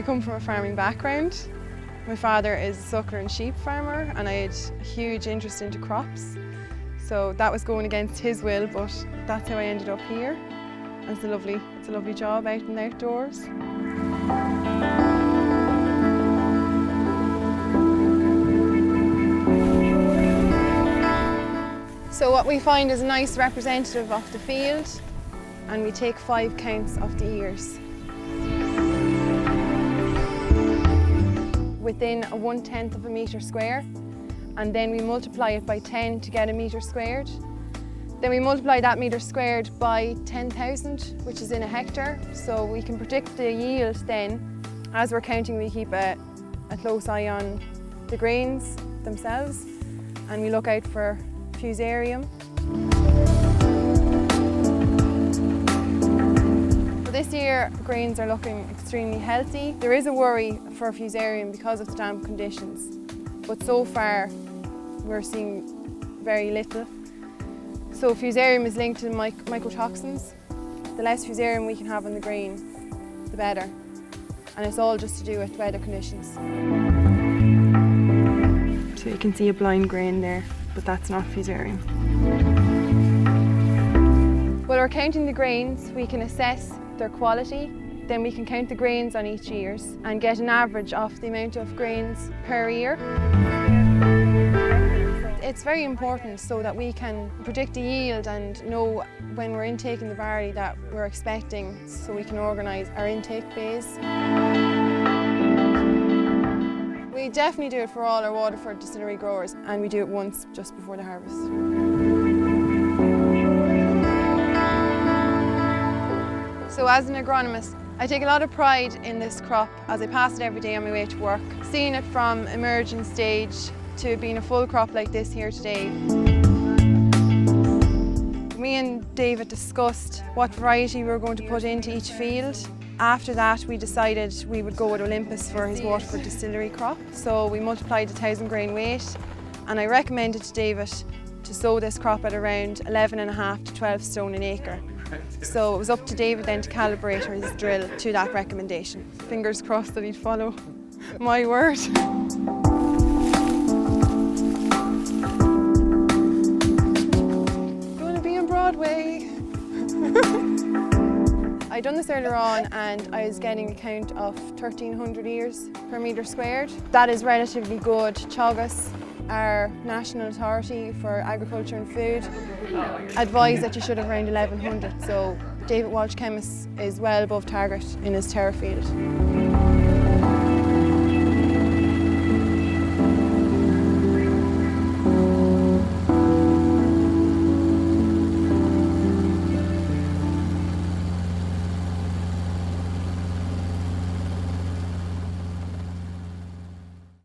come from a farming background. My father is a suckler and sheep farmer, and I had a huge interest into crops. So that was going against his will, but that's how I ended up here. And it's a lovely job out in the outdoors. So what we find is a nice representative of the field, and we take 5 counts of the ears. Within a 1/10 of a metre square, and then we multiply it by 10 to get a metre squared. Then we multiply that metre squared by 10,000, which is in a hectare, so we can predict the yield then. As we're counting, we keep a close eye on the grains themselves, and we look out for fusarium. This year, grains are looking extremely healthy. There is a worry for fusarium because of the damp conditions, but so far we're seeing very little. So fusarium is linked to mycotoxins. The less fusarium we can have on the grain, the better. And it's all just to do with weather conditions. So you can see a blind grain there, but that's not fusarium. When we're counting the grains, we can assess their quality. Then we can count the grains on each ears and get an average of the amount of grains per ear. It's very important so that we can predict the yield and know when we're intaking the barley that we're expecting, so we can organise our intake bays. We definitely do it for all our Waterford distillery growers, and we do it once just before the harvest. So as an agronomist, I take a lot of pride in this crop as I pass it every day on my way to work. Seeing it from emerging stage to being a full crop like this here today. Me and David discussed what variety we were going to put into each field. After that, we decided we would go with Olympus for his Waterford distillery crop. So we multiplied the 1,000 grain weight, and I recommended to David to sow this crop at around 11.5 to 12 stone an acre. So it was up to David then to calibrate his drill to that recommendation. Fingers crossed that he'd follow my word. Gonna be on Broadway. I done this earlier on, and I was getting a count of 1,300 ears per metre squared. That is relatively good. Teagasc, our national authority for agriculture and food, advised that you should have around 1,100. So David Walsh Chemist is well above target in his terroir field.